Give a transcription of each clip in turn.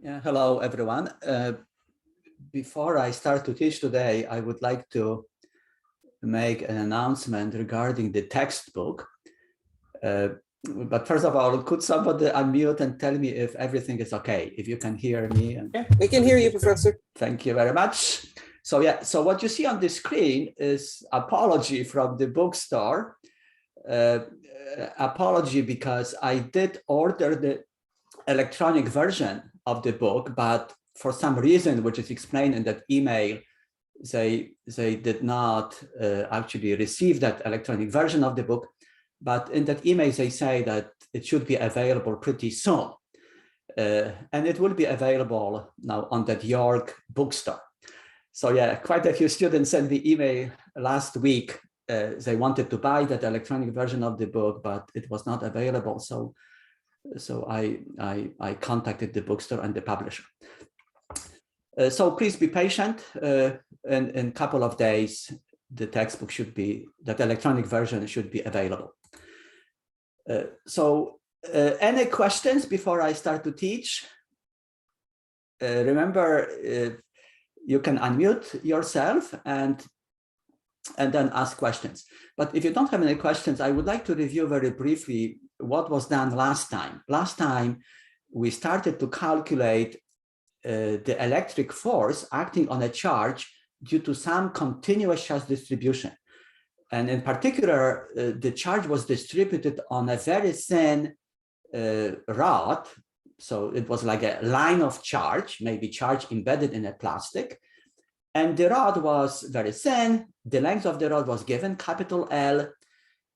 Yeah, hello, everyone. Before I start to teach today, I would like to make an announcement regarding the textbook. But first of all, could somebody unmute and tell me if everything is okay, if you can hear me? Yeah, we can hear you, Professor. Thank you very much. So yeah, so what you see on the screen is apology from the bookstore. Apology because I did order the electronic version of the book, but for some reason, which is explained in that email, they did not actually receive that electronic version of the book. But in that email, they say that it should be available pretty soon. And it will be available now on that York bookstore. So yeah, quite a few students sent the email last week. They wanted to buy that electronic version of the book, but it was not available. So I contacted the bookstore and the publisher. So please be patient. In a couple of days, the textbook should be, that electronic version should be available. Any questions before I start to teach? Remember, you can unmute yourself and then ask questions. But if you don't have any questions, I would like to review very briefly what was done last time. Last time, we started to calculate the electric force acting on a charge due to some continuous charge distribution. And in particular, the charge was distributed on a very thin rod. So it was like a line of charge, maybe charge embedded in a plastic. And the rod was very thin. The length of the rod was given, capital L.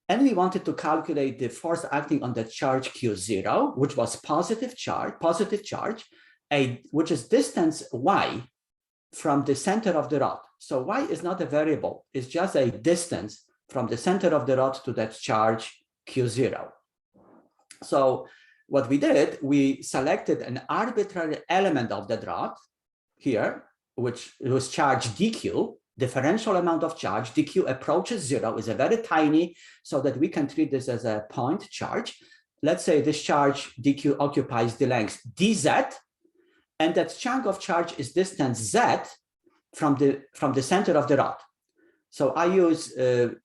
And we wanted to calculate the force acting on the charge Q0, which was positive charge, which is distance y from the center of the rod. So y is not a variable. It's just a distance from the center of the rod to that charge Q0. So what we did, we selected an arbitrary element of that rod here, which was charge dq, differential amount of charge. dq approaches 0, is a very tiny, so that we can treat this as a point charge. Let's say this charge dq occupies the length dz, and that chunk of charge is distance z from the center of the rod. So I use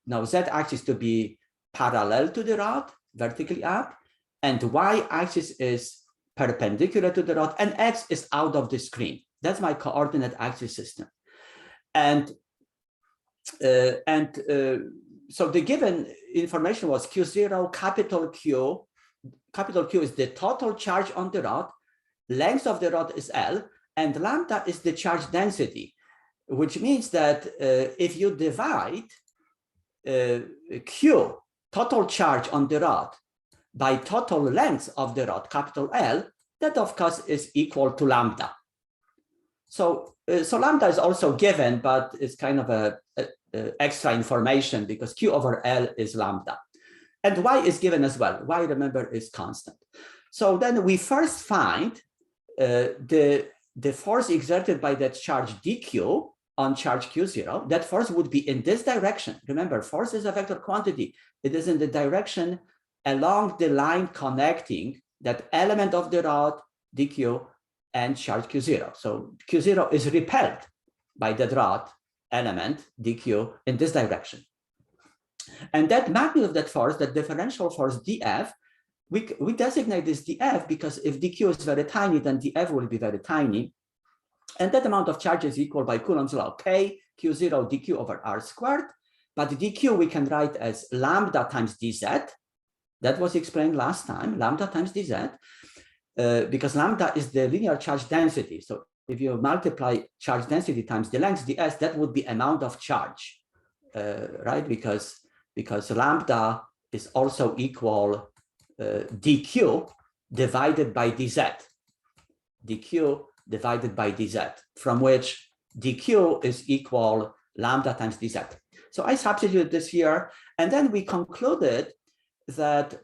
now z-axis to be parallel to the rod, vertically up, and y-axis is perpendicular to the rod, and x is out of the screen. That's my coordinate axis system. And so the given information was Q0, capital Q. Capital Q is the total charge on the rod. Length of the rod is L, and lambda is the charge density, which means that if you divide Q, total charge on the rod, by total length of the rod, capital L, that of course is equal to lambda. So lambda is also given, but it's kind of a extra information because Q over L is lambda. And Y is given as well. Y, remember, is constant. So then we first find the force exerted by that charge dq on charge Q0. That force would be in this direction. Remember, force is a vector quantity. It is in the direction along the line connecting that element of the rod, dq, and charge Q0. So Q0 is repelled by that rod element, dq, in this direction. And that magnitude of that force, that differential force dF, we designate this dF because if dq is very tiny, then dF will be very tiny. And that amount of charge is equal by Coulomb's law, K Q0 dq over R squared. But dq we can write as lambda times dz. That was explained last time, lambda times dz, because lambda is the linear charge density. So if you multiply charge density times the length ds, that would be amount of charge, right? Because lambda is also equal dq divided by dz, dq divided by dz, from which dq is equal lambda times dz. So I substituted this here, and then we concluded that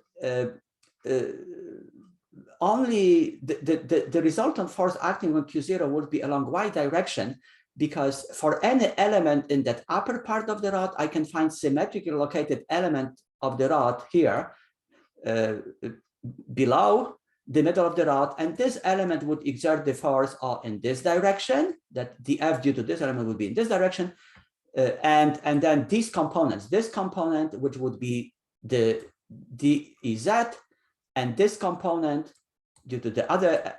only the resultant force acting on Q0 would be along y direction, because for any element in that upper part of the rod, I can find symmetrically located element of the rod here below the middle of the rod, and this element would exert the force in this direction, that the F due to this element would be in this direction, and then these components, this component, which would be the dEz, and this component due to the other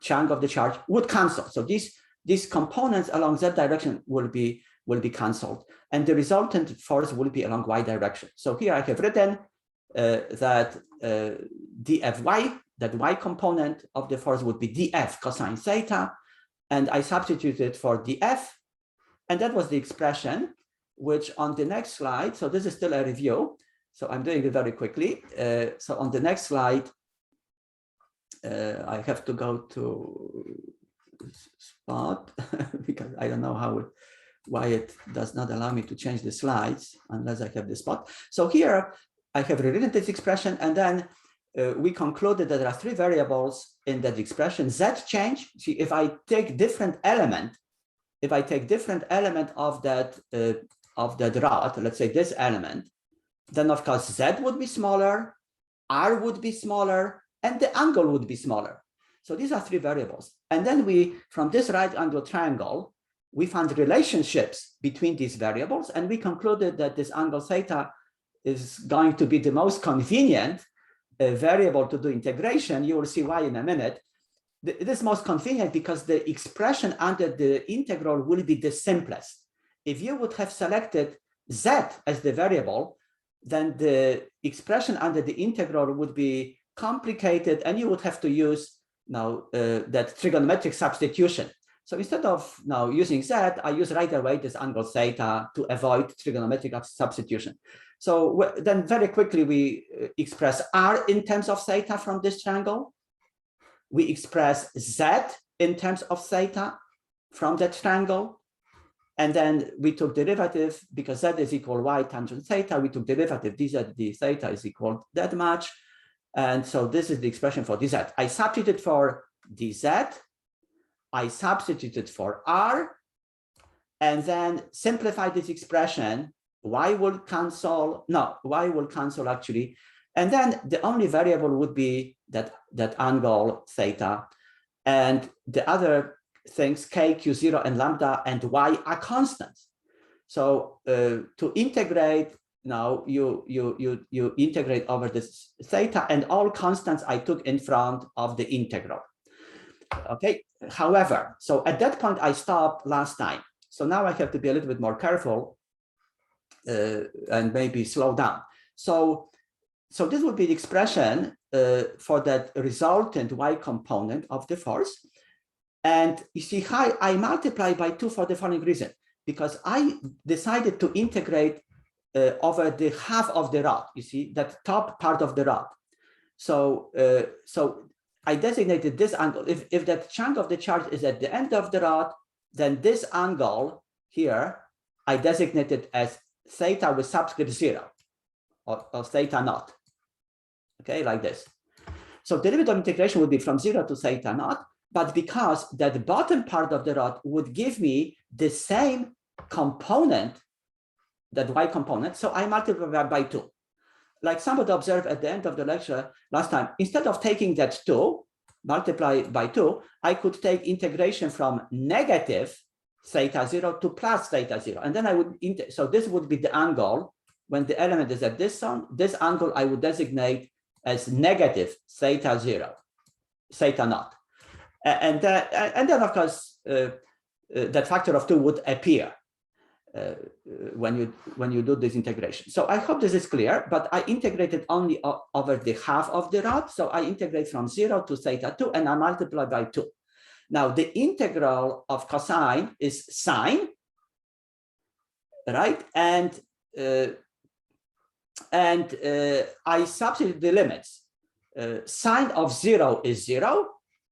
chunk of the charge would cancel. So these components along z direction will be cancelled, and the resultant force will be along y direction. So here I have written that dFy, that y component of the force would be dF cosine theta, and I substituted for dF, and that was the expression which on the next slide, so this is still a review, so I'm doing it very quickly. So on the next slide, I have to go to spot because I don't know why it does not allow me to change the slides unless I have the spot. So here I have rewritten this expression, and then we concluded that there are three variables in that expression. Z change. See, if I take different element of that rod, let's say this element, then of course Z would be smaller, R would be smaller, and the angle would be smaller. So these are three variables. And then from this right angle triangle, we found relationships between these variables, and we concluded that this angle theta is going to be the most convenient variable to do integration. You will see why in a minute. This is most convenient because the expression under the integral will be the simplest. If you would have selected z as the variable, then the expression under the integral would be complicated, and you would have to use now that trigonometric substitution. So instead of now using z, I use right away this angle theta to avoid trigonometric substitution. So then very quickly we express r in terms of theta from this triangle. We express z in terms of theta from that triangle. And then we took derivative because z is equal y tangent theta. We took derivative dz d theta is equal that much. And so this is the expression for dz. I substituted for dz. I substituted for r, and then simplify this expression. Y will cancel actually, and then the only variable would be that angle theta, and the other things k, q0, and lambda and y are constants. So to integrate now, you integrate over this theta, and all constants I took in front of the integral. Okay. However, so at that point I stopped last time. So now I have to be a little bit more careful and maybe slow down. So this would be the expression for that resultant y component of the force. And you see how I multiply by 2 for the following reason, because I decided to integrate over the half of the rod, you see, that top part of the rod. So I designated this angle. If that chunk of the charge is at the end of the rod, then this angle here, I designated as theta with subscript 0 or theta naught. Okay, like this. So the limit of integration would be from 0 to theta naught, but because that bottom part of the rod would give me the same component, that y component, so I multiply by 2. Like somebody observed at the end of the lecture last time, instead of taking that 2, multiply by 2, I could take integration from negative theta 0 to plus theta 0. And then I would, so this would be the angle when the element is at this angle I would designate as negative theta 0, theta naught. And then of course, that factor of 2 would appear when you do this integration. So I hope this is clear, but I integrated only over the half of the rod. So I integrate from 0 to theta 2, and I multiply by 2. Now the integral of cosine is sine, right? And I substitute the limits. Sine of 0 is 0.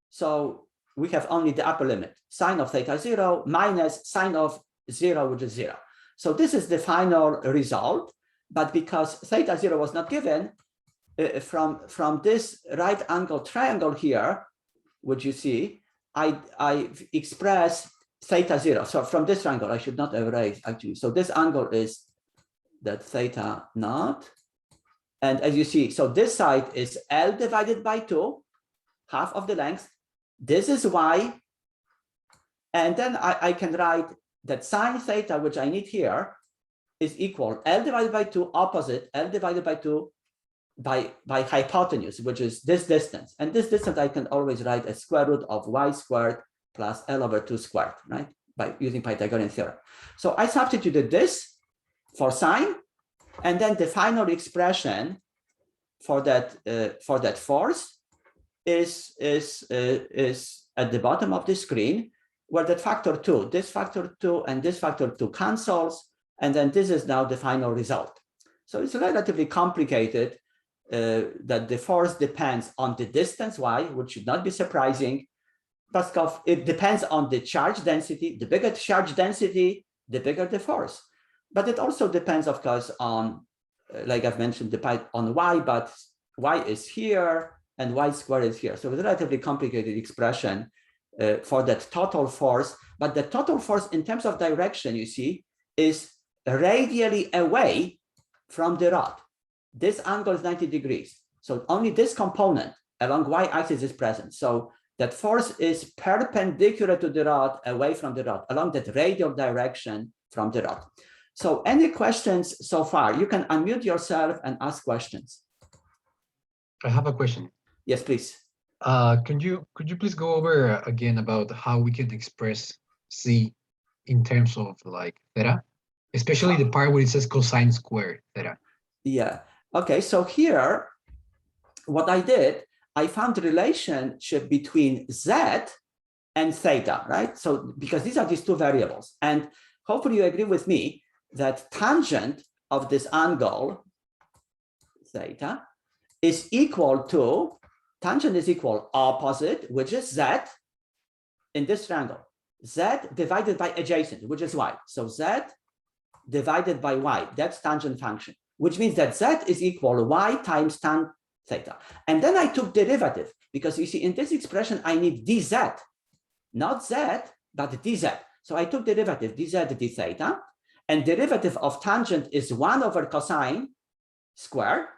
So we have only the upper limit, sine of theta 0 minus sine of 0, which is 0. So this is the final result. But because theta 0 was not given, from this right angle triangle here, which you see, I express theta 0. So from this triangle, I should not erase actually. So this angle is that theta naught. And as you see, so this side is L divided by 2, half of the length. This is Y. And then I can write that sine theta, which I need here, is equal L divided by 2 opposite L divided by 2 by hypotenuse, which is this distance. And this distance I can always write as square root of Y squared plus L over 2 squared, right? By using Pythagorean theorem. So I substituted this for sine, and then the final expression for that force is at the bottom of the screen, where that factor 2, this factor 2, and this factor 2 cancels, and then this is now the final result. So it's relatively complicated that the force depends on the distance y, which should not be surprising. But it depends on the charge density. The bigger the charge density, the bigger the force. But it also depends, of course, on, like I've mentioned, on y, but y is here and y squared is here. So it's a relatively complicated expression for that total force. But the total force in terms of direction, you see, is radially away from the rod. This angle is 90 degrees. So only this component along y-axis is present. So that force is perpendicular to the rod, away from the rod, along that radial direction from the rod. So any questions so far? You can unmute yourself and ask questions. I have a question. Yes, please. Could you please go over again about how we can express C in terms of like theta, especially the part where it says cosine squared theta? Yeah. Okay. So here, what I did, I found the relationship between Z and theta, right? So because these are these two variables, and hopefully you agree with me that tangent of this angle theta is equal to, tangent is equal opposite, which is Z in this triangle, Z divided by adjacent, which is Y. So Z divided by Y, that's tangent function, which means that Z is equal Y times tan theta. And then I took derivative, because you see in this expression, I need dz, not z, but dz. So I took derivative, dz d theta, and derivative of tangent is 1 over cosine square.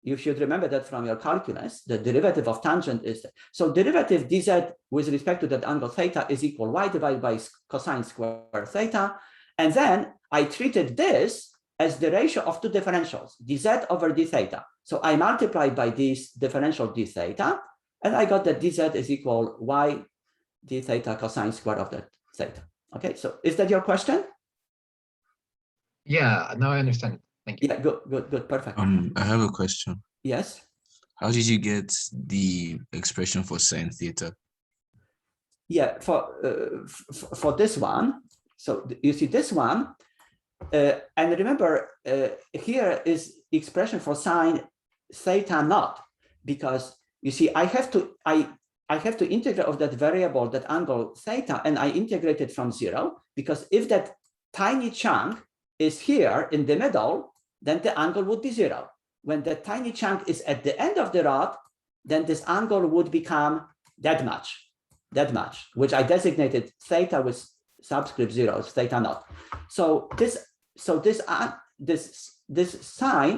You should remember that from your calculus. The derivative of tangent is, so derivative dz with respect to that angle theta is equal y divided by cosine square theta. And then I treated this as the ratio of two differentials, dz over d theta. So I multiplied by this differential d theta, and I got that dz is equal y d theta cosine square of that theta. Okay, so is that your question? Yeah, now I understand. Thank you. Yeah, good, perfect. I have a question. Yes. How did you get the expression for sine theta? Yeah, for this one, so you see this one, and remember, here is expression for sine theta naught, because you see, I have to integrate of that variable, that angle theta, and I integrate it from 0, because if that tiny chunk is here in the middle, then the angle would be 0. When the tiny chunk is at the end of the rod, then this angle would become that much, which I designated theta with subscript 0, theta naught. So this sine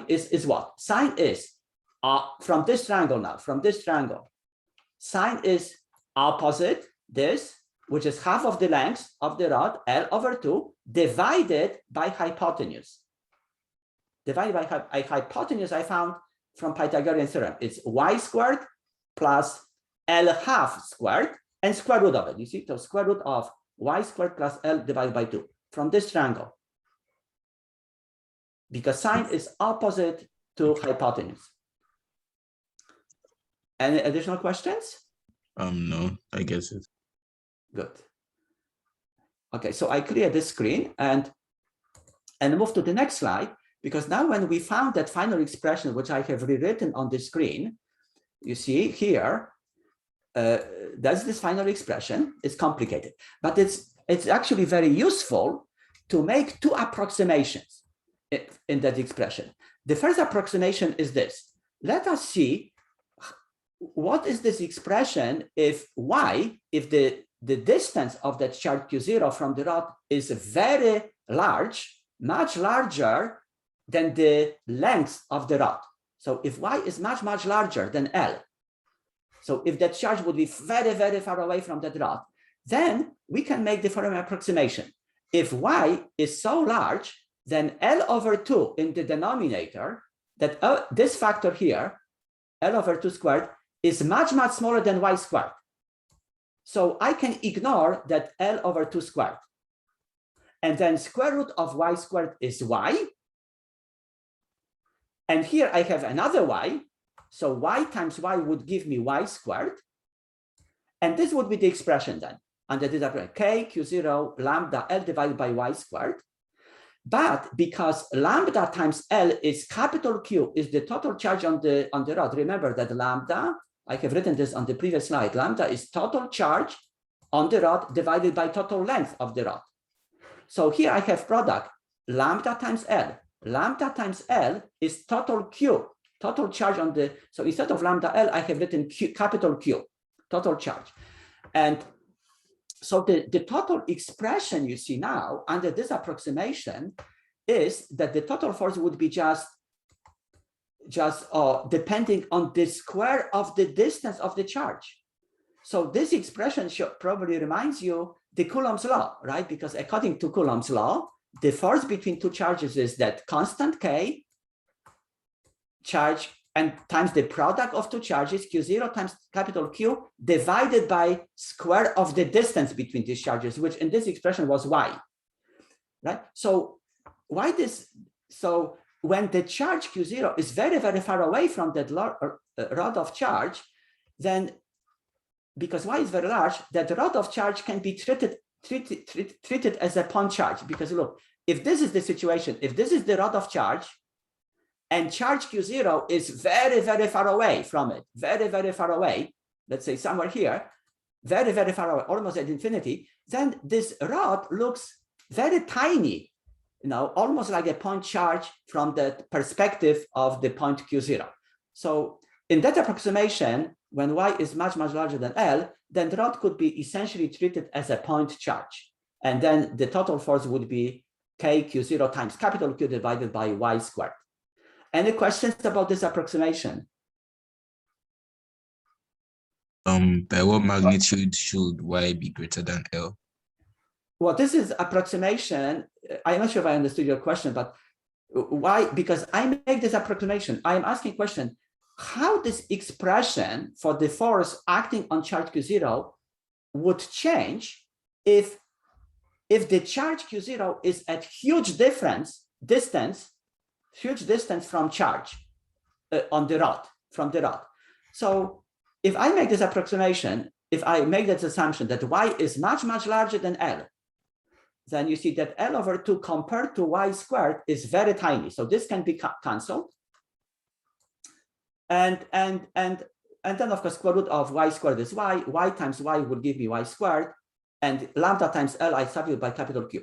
is what? Sine is from this triangle now, from this triangle. Sine is opposite this, which is half of the length of the rod, L over 2, divided by hypotenuse. Divided by hypotenuse, I found from Pythagorean theorem. It's y squared plus L half squared and square root of it. You see, so square root of y squared plus L divided by 2 from this triangle. Because sine is opposite to hypotenuse. Any additional questions? No, I guess it. Good. Okay, so I clear this screen and move to the next slide, because now when we found that final expression, which I have rewritten on the screen, you see here, that's this final expression. It's complicated, but it's actually very useful to make two approximations in that expression. The first approximation is this. Let us see what is this expression if y, if the distance of that charge q0 from the rod is very large, much larger than the length of the rod. So if y is much, much larger than L, so if that charge would be very, very far away from that rod, then we can make the following approximation. If y is so large, then L/2 in the denominator, that this factor here, L/2 squared, is much, much smaller than y squared. So I can ignore that L/2 squared. And then square root of y squared is y. And here I have another y. So y times y would give me y squared. And this would be the expression then. Under this expression, k q0 lambda L divided by y squared. But because lambda times L is capital Q, is the total charge on the rod. Remember that lambda, I have written this on the previous slide, lambda is total charge on the rod divided by total length of the rod. So here I have product lambda times L. Lambda times L is total Q, total charge on the, so instead of lambda L, I have written Q, capital Q, total charge. And so the total expression you see now under this approximation is that the total force would be just depending on the square of the distance of the charge. So this expression probably reminds you the Coulomb's law, right? Because according to Coulomb's law, the force between two charges is that constant K charge and times the product of two charges, Q0 times capital Q, divided by square of the distance between these charges, which in this expression was y, right? So why this? So when the charge Q0 is very, very far away from that rod of charge, then because y is very large, that rod of charge can be treated as a point charge. Because look, if this is the situation, if this is the rod of charge, and charge Q0 is very, very far away from it, very, very far away, let's say somewhere here, very, very far away, almost at infinity, then this rod looks very tiny, you know, almost like a point charge from the perspective of the point Q0. So in that approximation, when y is much, much larger than L, then the rod could be essentially treated as a point charge. And then the total force would be K Q0 times capital Q divided by y squared. Any questions about this approximation? By what magnitude should y be greater than L? Well, this is approximation. I'm not sure if I understood your question, but why? Because I make this approximation. I am asking a question, how this expression for the force acting on charge Q0 would change if the charge Q0 is at huge distance from charge on the rod, from the rod. So if I make this approximation, if I make that assumption that y is much, much larger than L, then you see that L/2 compared to y squared is very tiny. So this can be canceled. And then of course, square root of y squared is y times y would give me y squared, and lambda times L I substitute by capital Q.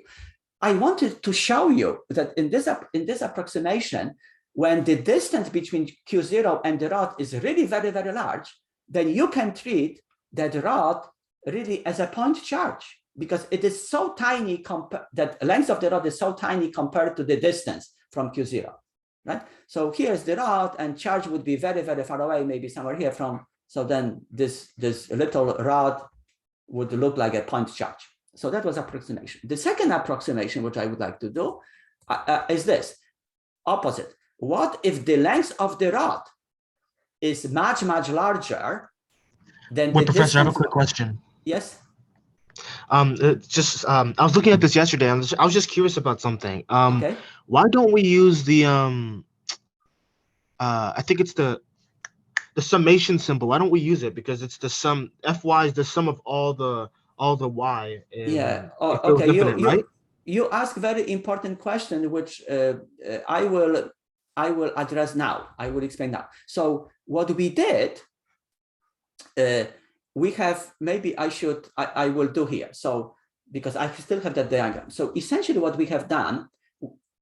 I wanted to show you that in this approximation, when the distance between Q0 and the rod is really very, very large, then you can treat that rod really as a point charge, because it is so tiny, that length of the rod is so tiny compared to the distance from Q0, right? So here's the rod, and charge would be very, very far away, maybe somewhere here from, so then this little rod would look like a point charge. So that was approximation. The second approximation, which I would like to do, is this, opposite. What if the length of the rod is much, much larger than the Professor, I have a distance? quick question. Yes? I was looking at this yesterday. I was just curious about something. Okay. Why don't we use the I think it's the summation symbol. Why don't we use it? Because it's the sum, Fy is the sum of all the y. Yeah. Okay. Okay. You ask very important question, which I will address now. I will explain now. So what we did, we have, maybe I will do here. So because I still have that diagram. So essentially what we have done,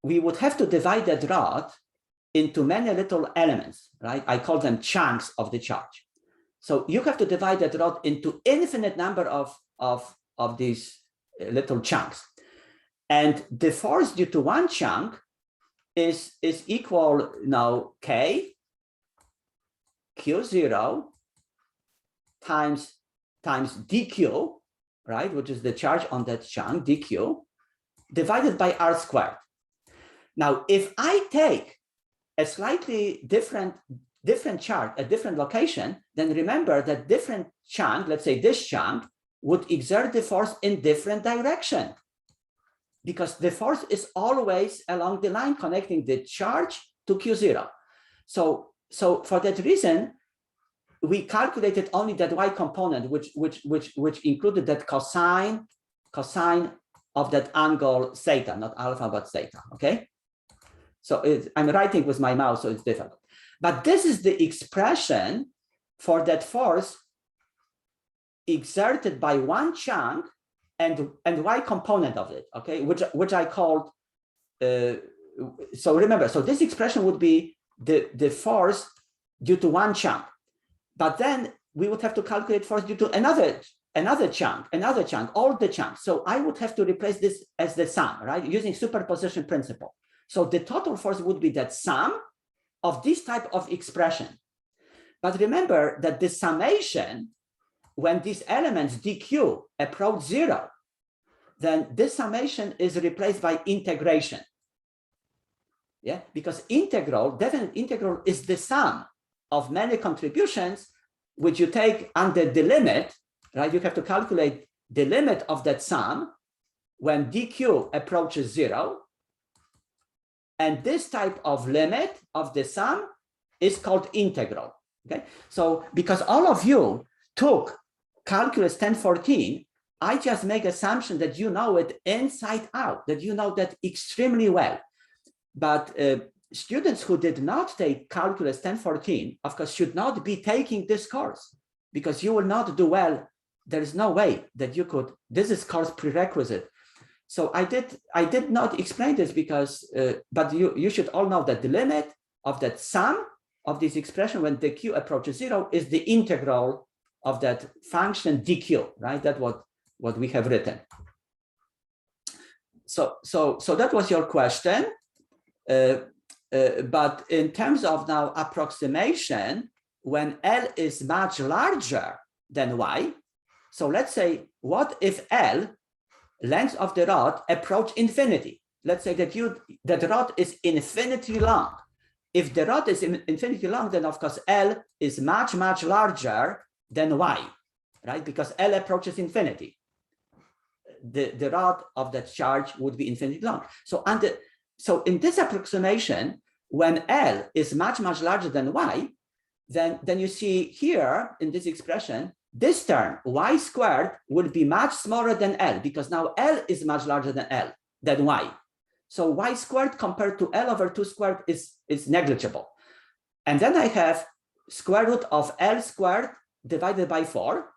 we would have to divide that rod into many little elements, right? I call them chunks of the charge. So you have to divide that rod into infinite number of these little chunks. And the force due to one chunk is equal now K Q0 times dq, right, which is the charge on that chunk, dq, divided by r squared. Now, if I take a slightly different charge at different location, then remember that different chunk, let's say this chunk, would exert the force in different direction, because the force is always along the line connecting the charge to Q0. So for that reason, we calculated only that y component, which included that cosine of that angle theta, not alpha, but theta, okay? So I'm writing with my mouse, so it's difficult. But this is the expression for that force exerted by one chunk and y component of it, okay? Which I called, so remember, so this expression would be the force due to one chunk. But then we would have to calculate force due to another chunk, all the chunks. So I would have to replace this as the sum, right? Using superposition principle. So the total force would be that sum of this type of expression. But remember that the summation, when these elements dq approach 0, then this summation is replaced by integration. Yeah, because definite integral is the sum of many contributions, which you take under the limit, right? You have to calculate the limit of that sum when dq approaches 0. And this type of limit of the sum is called integral, okay? So because all of you took calculus 1014, I just make assumption that you know it inside out, that you know that extremely well. But students who did not take calculus 1014, of course, should not be taking this course, because you will not do well. There is no way that you could, this is course prerequisite. So I did not explain this because, but you should all know that the limit of that sum of this expression when the q approaches 0 is the integral of that function dq, right? That's what we have written. So that was your question. But in terms of now approximation, when L is much larger than Y, so let's say, what if L, length of the rod, approach infinity? Let's say that the rod is infinitely long. If the rod is infinitely long, then of course L is much larger than Y, right? Because L approaches infinity. The rod of that charge would be infinitely long. So in this approximation, when L is much larger than Y, then you see here in this expression, this term y squared would be much smaller than L, because now L is much larger than Y. So y squared compared to L over 2 squared is negligible. And then I have square root of L squared divided by 4,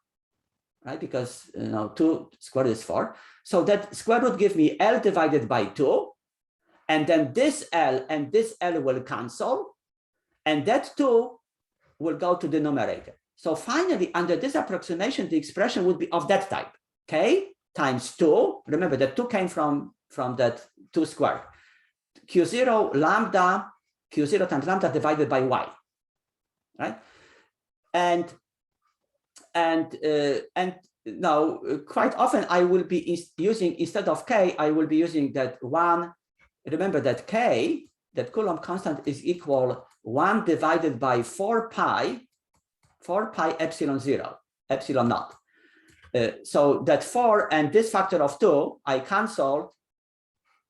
right? Because 2 squared is 4. So that square root gives me L divided by 2. And then this L and this L will cancel. And that 2 will go to the numerator. So finally, under this approximation, the expression would be of that type. K times 2. Remember that 2 came from that 2 squared. Q0 lambda, Q0 times lambda divided by Y, right? And now quite often I will be using, instead of K, I will be using that 1. Remember that K, that Coulomb constant, is equal 1 divided by 4 pi epsilon 0, epsilon naught. So that 4 and this factor of 2, I canceled,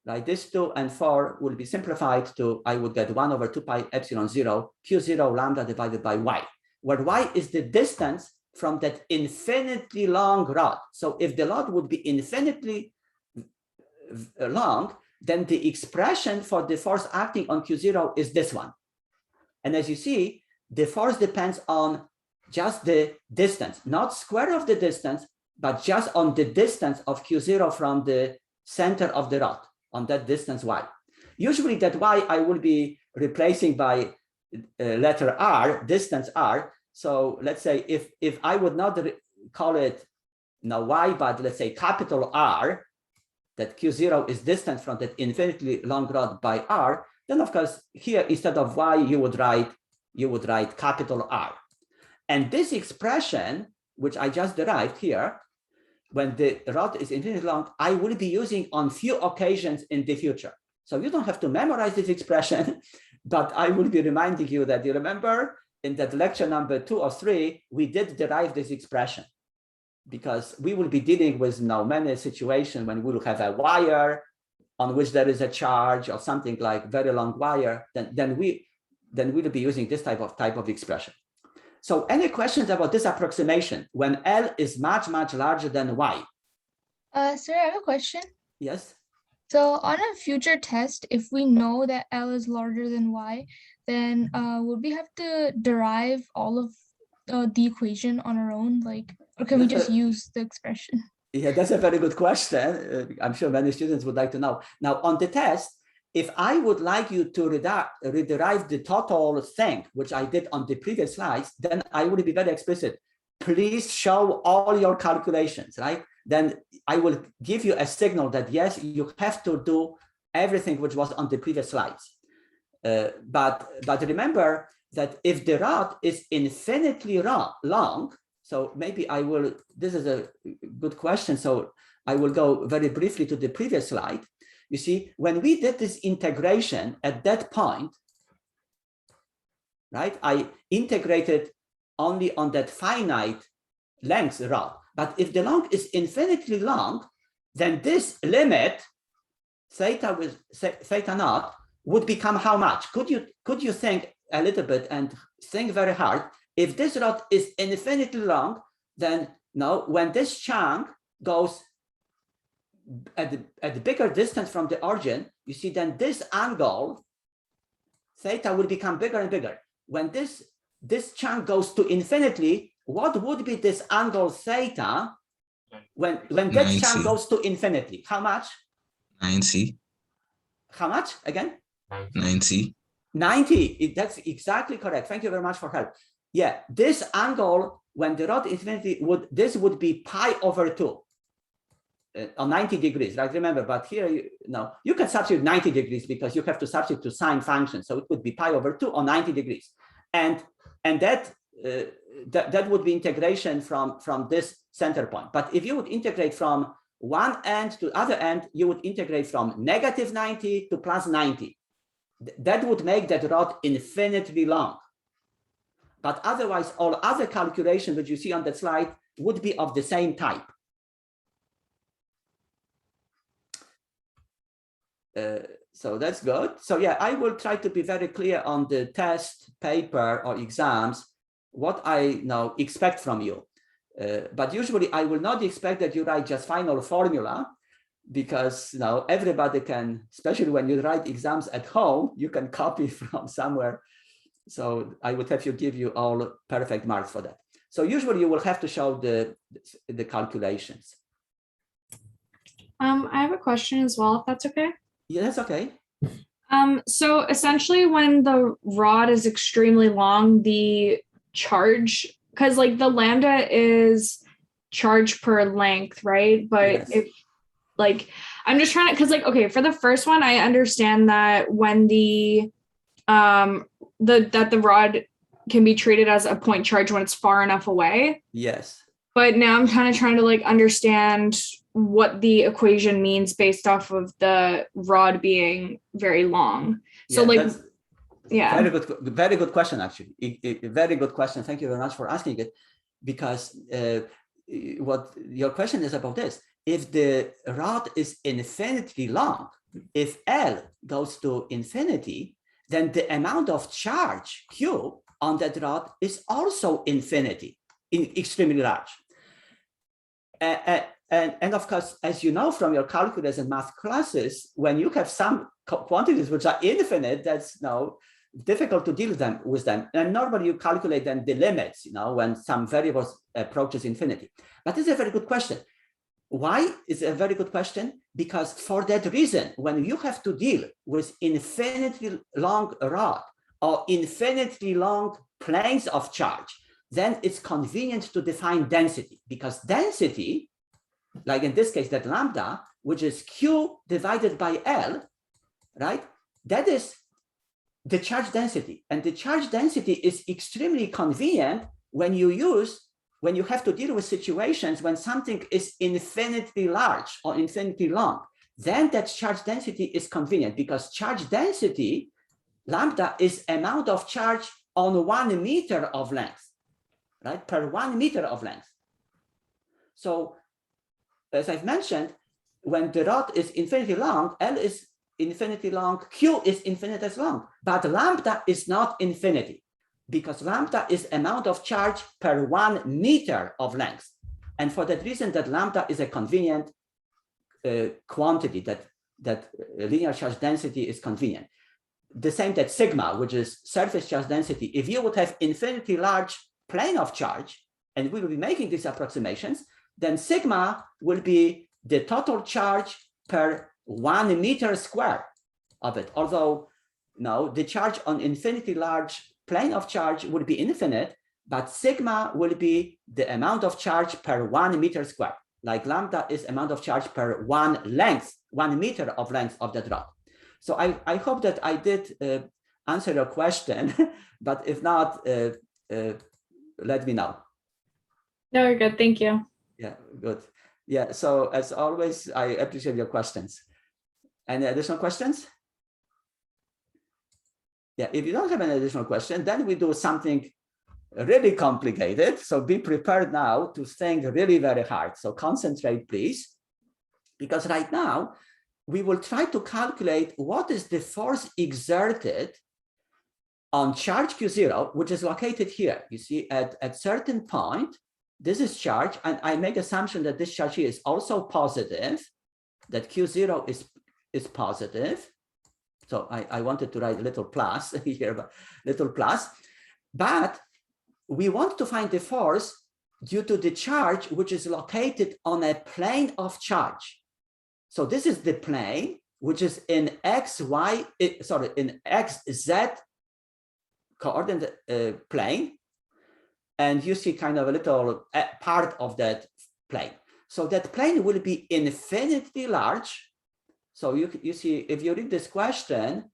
like this 2 and 4 will be simplified to, I would get 1 over 2 pi epsilon 0, Q0 lambda divided by Y, where Y is the distance from that infinitely long rod. So if the rod would be infinitely long, then the expression for the force acting on Q0 is this one. And as you see, the force depends on just the distance, not square of the distance, but just on the distance of Q0 from the center of the rod, on that distance Y. Usually that Y I will be replacing by letter R, distance R. So let's say if I would not call it Y, but let's say capital R, that Q0 is distant from that infinitely long rod by R, then of course here instead of y you would write capital R. And this expression, which I just derived here, when the rod is infinitely long, I will be using on few occasions in the future. So you don't have to memorize this expression, but I will be reminding you that you remember in that lecture number 2 or 3, we did derive this expression because we will be dealing with many situations when we will have a wire on which there is a charge or something like very long wire, then we'll be using this type of expression. So any questions about this approximation when L is much, much larger than Y? Sir, I have a question. Yes. So on a future test, if we know that L is larger than Y, then would we have to derive all of the equation on our own? Like, or can we just use the expression? Yeah, that's a very good question. I'm sure many students would like to know. Now on the test, if I would like you to rederive the total thing, which I did on the previous slides, then I would be very explicit. Please show all your calculations, right? Then I will give you a signal that yes, you have to do everything which was on the previous slides. But remember that if the rod is infinitely long, so maybe I will, this is a good question. So I will go very briefly to the previous slide. You see, when we did this integration at that point, right, I integrated only on that finite length rod. But if the long is infinitely long, then this limit, theta with theta naught, would become how much? Could you think a little bit and think very hard? If this rod is infinitely long, then no, when this chunk goes at the bigger distance from the origin, you see, then this angle theta will become bigger and bigger. When this chunk goes to infinity, what would be this angle theta when that chunk goes to infinity? How much? 90. How much again? 90. 90. That's exactly correct. Thank you very much for help. Yeah, this angle when the rod infinity would be pi over 2. On 90 degrees, right? Remember, but here, you can substitute 90 degrees because you have to substitute to sine function. So it would be pi over 2 on 90 degrees. And that would be integration from this center point. But if you would integrate from one end to other end, you would integrate from negative 90 to plus 90. That would make that rod infinitely long. But otherwise, all other calculations that you see on that slide would be of the same type. So that's good. So yeah, I will try to be very clear on the test paper or exams, what I now expect from you. But usually I will not expect that you write just final formula, because now everybody can, especially when you write exams at home, you can copy from somewhere. So I would have to give you all perfect marks for that. So usually you will have to show the calculations. I have a question as well, if that's okay. Yeah, that's okay. So essentially when the rod is extremely long, the charge, because like the lambda is charge per length, right? But Yes. if like, I'm just trying to, because like, okay, for the first one, I understand that when the rod can be treated as a point charge when it's far enough away. Yes. But now I'm kind of trying to like understand what the equation means based off of the rod being very long. So Yeah, like, yeah. Very good question, actually. A very good question. Thank you very much for asking it, because what your question is about this. If the rod is infinitely long, if L goes to infinity, then the amount of charge Q on that rod is also infinity, extremely large. And of course, as you know from your calculus and math classes, when you have some quantities which are infinite, that's now difficult to deal with them. And normally you calculate then the limits, when some variables approaches infinity. But this is a very good question. Why is it a very good question? Because for that reason, when you have to deal with infinitely long rod or infinitely long planes of charge, then it's convenient to define density, because density, like in this case, that lambda, which is Q divided by L, right? That is the charge density. And the charge density is extremely convenient when you have to deal with situations when something is infinitely large or infinitely long. Then that charge density is convenient, because charge density, lambda, is amount of charge on 1 meter of length, right? Per 1 meter of length. So as I've mentioned, when the rod is infinitely long, L is infinity long, Q is infinity as long, but lambda is not infinity, because lambda is amount of charge per 1 meter of length. And for that reason, that lambda is a convenient quantity, that linear charge density is convenient. The same that sigma, which is surface charge density, if you would have infinitely large plane of charge, and we will be making these approximations, then sigma will be the total charge per 1 meter square of it. Although, no, the charge on infinitely large plane of charge would be infinite, but sigma will be the amount of charge per 1 meter square. Like lambda is amount of charge per 1 meter of length of that rod. So I hope that I did answer your question, but if not, let me know. No, you're good. Thank you. Yeah, good. Yeah, so as always, I appreciate your questions. Any additional questions? Yeah, if you don't have any additional question, then we do something really complicated. So be prepared now to think really very hard. So concentrate, please, because right now we will try to calculate what is the force exerted on charge Q0, which is located here. You see, at certain point, this is charge, and I make assumption that this charge here is also positive, that Q0 is positive. So I wanted to write a little plus here, but little plus. But we want to find the force due to the charge which is located on a plane of charge. So this is the plane which is in in XZ coordinate plane. And you see kind of a little part of that plane. So that plane will be infinitely large. So you see, if you read this question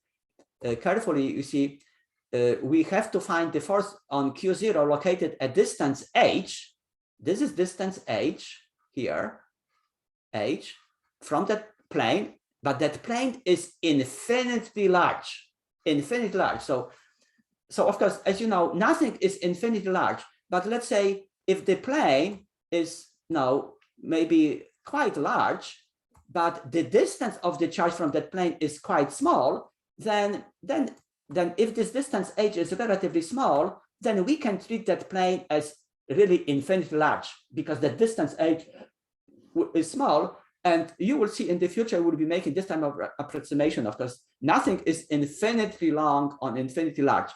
carefully, you see, we have to find the force on Q0 located at distance h. This is distance h here, h, from that plane, but that plane is infinitely large, infinitely large. So of course, as you know, nothing is infinitely large, but let's say if the plane is now maybe quite large, but the distance of the charge from that plane is quite small, then if this distance h is relatively small, then we can treat that plane as really infinitely large, because the distance h is small. And you will see in the future, we'll be making this type of approximation. Of course, nothing is infinitely long on infinitely large,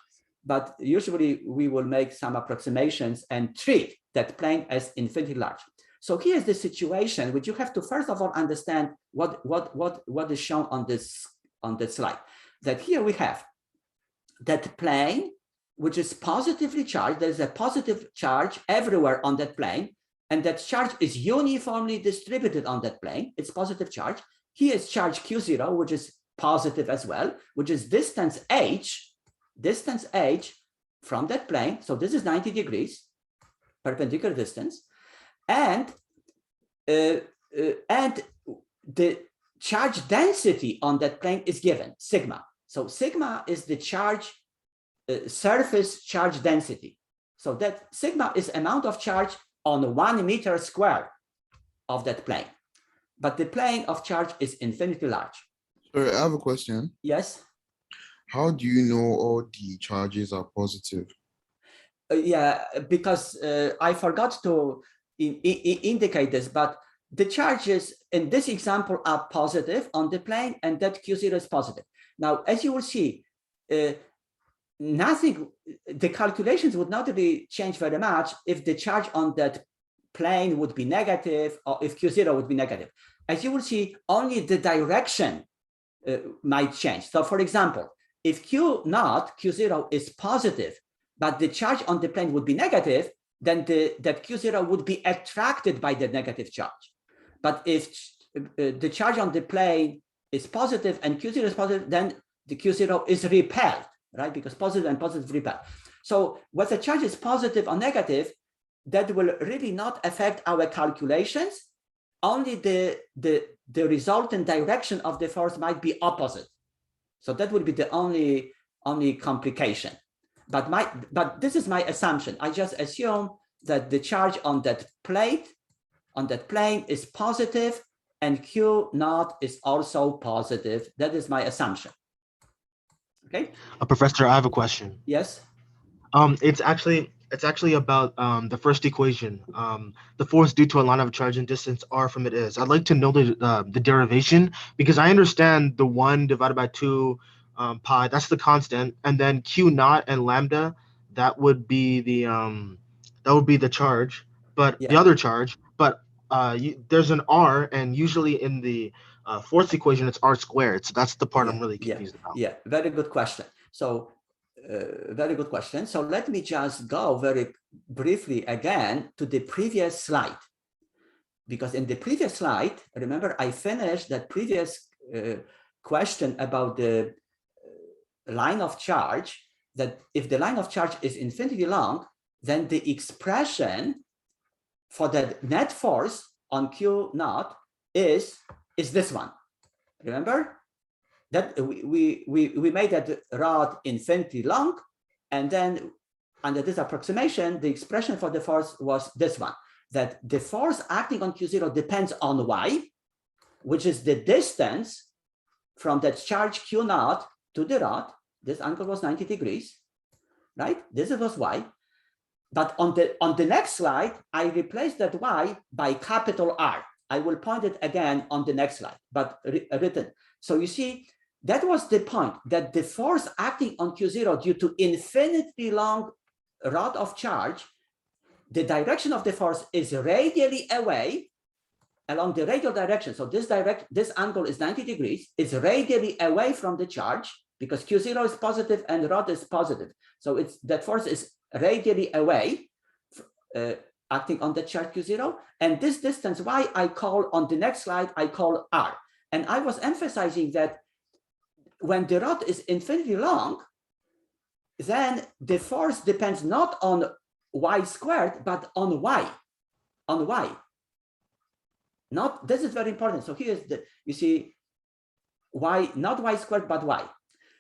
but usually we will make some approximations and treat that plane as infinitely large. So here's the situation, which you have to first of all understand what is shown on this slide. That here we have that plane, which is positively charged. There's a positive charge everywhere on that plane, and that charge is uniformly distributed on that plane. It's positive charge. Here is charge Q0, which is positive as well, which is distance h from that plane. So this is 90 degrees, perpendicular distance. And the charge density on that plane is given, sigma. So sigma is the charge, surface charge density. So that sigma is amount of charge on 1 meter square of that plane. But the plane of charge is infinitely large. Sorry, I have a question. Yes? How do you know all the charges are positive? Yeah, because I forgot to indicate this, but the charges in this example are positive on the plane, and that Q0 is positive. Now, as you will see, the calculations would not really change very much if the charge on that plane would be negative, or if Q0 would be negative. As you will see, only the direction might change. So for example, if Q0 is positive, but the charge on the plane would be negative, then that Q0 would be attracted by the negative charge. But if the charge on the plane is positive and Q0 is positive, then the Q0 is repelled right? Because positive and positive repel. So whether the charge is positive or negative, that will really not affect our calculations. Only the resultant direction of the force might be opposite. So that would be the only complication. But this is my assumption. I just assume that the charge on that plane is positive and Q naught is also positive. That is my assumption. Okay. Professor, I have a question. Yes. It's actually about the first equation. The force due to a line of charge and distance r from it is. I'd like to know the derivation, because I understand the 1 divided by 2 pi, that's the constant, and then Q naught and lambda, that would be the charge, but the other charge. But there's an r, and usually in the fourth equation it's r squared. So that's the part I'm really confused about. Yeah, very good question. So very good question. So let me just go very briefly again to the previous slide, because in the previous slide, remember, I finished that previous question about the line of charge, that if the line of charge is infinitely long, then the expression for the net force on Q naught is this one. Remember that we made that rod infinitely long, and then under this approximation, the expression for the force was this one, that the force acting on Q0 depends on y, which is the distance from that charge Q naught to the rod. This angle was 90 degrees, right? This was y. But on the next slide, I replaced that y by capital R. I will point it again on the next slide, but written. So you see, that was the point, that the force acting on Q0 due to infinitely long rod of charge, the direction of the force is radially away along the radial direction. So this angle is 90 degrees, it's radially away from the charge, because Q0 is positive and rod is positive. So that force is radially away, acting on the charge Q0. And this distance y I call, on the next slide, I call R. And I was emphasizing that when the rod is infinitely long, then the force depends not on y squared, but on y, Not, this is very important. So here's you see, y, not y squared, but y.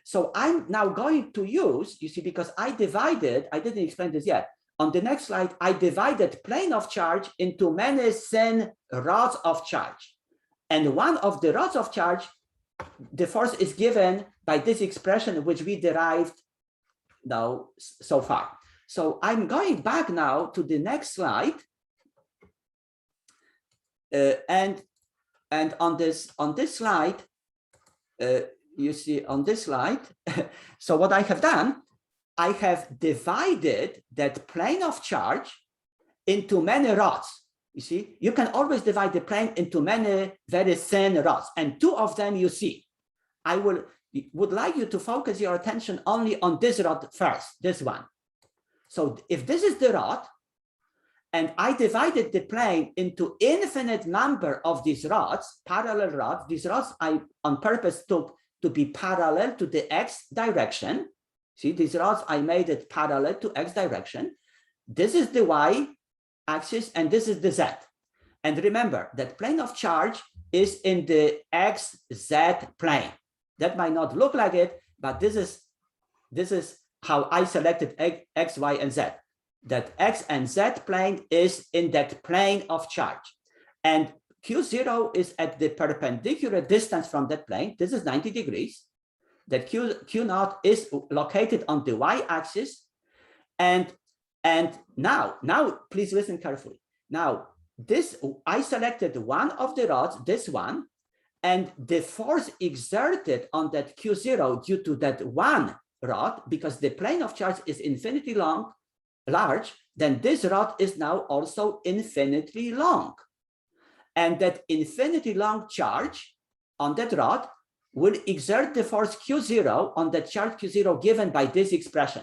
So I'm now going to use, you see, because I didn't explain this yet. On the next slide, I divided plane of charge into many thin rods of charge. And one of the rods of charge, the force is given by this expression, which we derived now so far. So I'm going back now to the next slide. And on this slide, you see on this slide, so what I have done, I have divided that plane of charge into many rods. You see, you can always divide the plane into many very thin rods, and two of them you see. I would like you to focus your attention only on this rod first, this one. So if this is the rod, and I divided the plane into infinite number of these rods, parallel rods, these rods I on purpose took to be parallel to the x direction. See, these rods, I made it parallel to x direction. This is the y axis, and this is the z. And remember that plane of charge is in the xz plane. That might not look like it, but this is how I selected x, y, and z. That x and z plane is in that plane of charge. And Q0 is at the perpendicular distance from that plane. This is 90 degrees. That Q naught is located on the y-axis. And now please listen carefully. Now, I selected one of the rods, this one, and the force exerted on that Q0 due to that one rod, because the plane of charge is infinitely large, then this rod is now also infinitely long. And that infinitely long charge on that rod will exert the force Q0 on the charge Q0 given by this expression,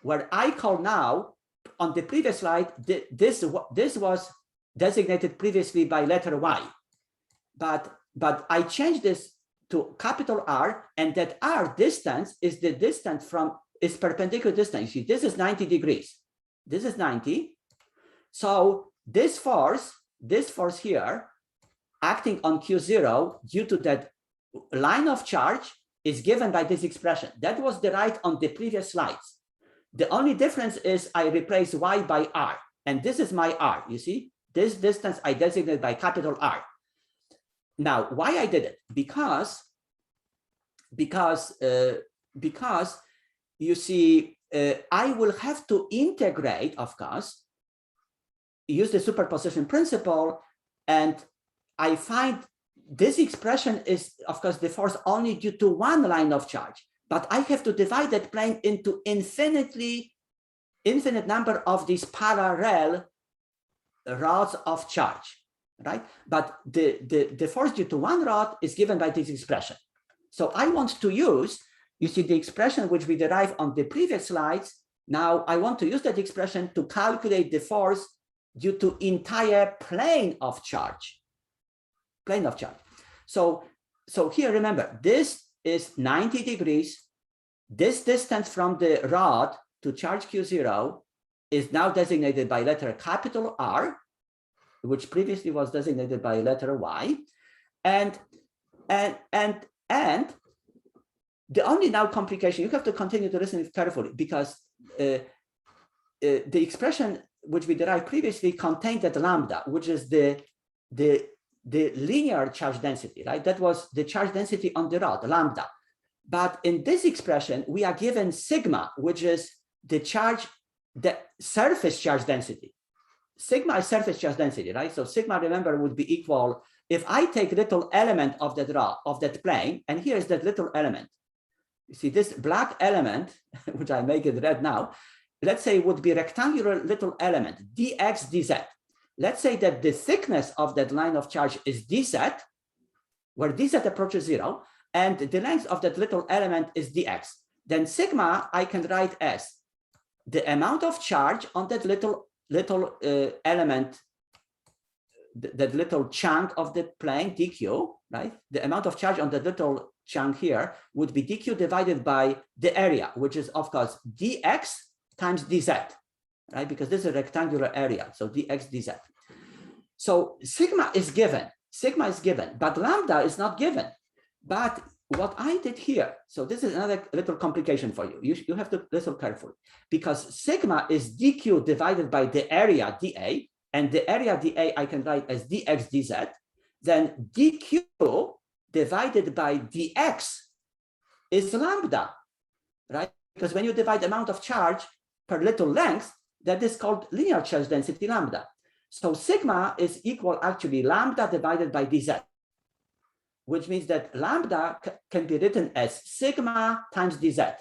where I call now, on the previous slide, this was designated previously by letter Y. But I changed this to capital R, and that R distance is the distance is perpendicular distance. You see, this is 90 degrees. This is 90. So this force here acting on Q0 due to that line of charge is given by this expression. That was derived on the previous slides. The only difference is I replace Y by R, and this is my R. You see, this distance I designate by capital R. Now, why I did it? Because you see, I will have to integrate, of course, use the superposition principle, and I find this expression is, of course, the force only due to one line of charge, but I have to divide that plane into infinite number of these parallel rods of charge, right? But the force due to one rod is given by this expression. So I want to use, you see, the expression which we derived on the previous slides. Now I want to use that expression to calculate the force due to entire plane of charge. So here, remember, this is 90 degrees. This distance from the rod to charge Q0 is now designated by letter capital R, which previously was designated by letter Y. And the only now complication, you have to continue to listen carefully, because the expression which we derived previously contained that lambda, which is the linear charge density, right? That was the charge density on the rod, lambda. But in this expression, we are given sigma, which is the surface charge density. Sigma is surface charge density, right? So sigma, remember, would be equal, if I take little element of that rod, of that plane, and here is that little element. You see this black element, which I make it red now, let's say would be rectangular little element, dx, dz. Let's say that the thickness of that line of charge is dz, where dz approaches 0, and the length of that little element is dx. Then sigma I can write as the amount of charge on that little element, that little chunk of the plane, dq, right? The amount of charge on the little chunk here would be dq divided by the area, which is, of course, dx times dz, right? Because this is a rectangular area, so dx dz. So sigma is given, but lambda is not given. But what I did here, so this is another little complication for you. You have to listen carefully, because sigma is dq divided by the area dA, and the area dA I can write as dx dz. Then dq divided by dx is lambda, right? Because when you divide the amount of charge per little length, that is called linear charge density lambda. So sigma is equal actually lambda divided by dz, which means that lambda can be written as sigma times dz.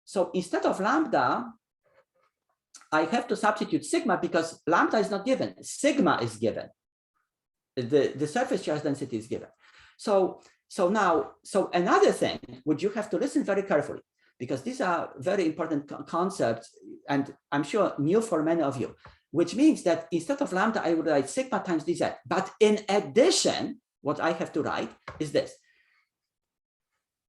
So instead of lambda, I have to substitute sigma, because lambda is not given, sigma is given. The surface charge density is given. So another thing which you have to listen very carefully, because these are very important concepts, and I'm sure new for many of you, which means that instead of lambda, I would write sigma times dz. But in addition, what I have to write is this.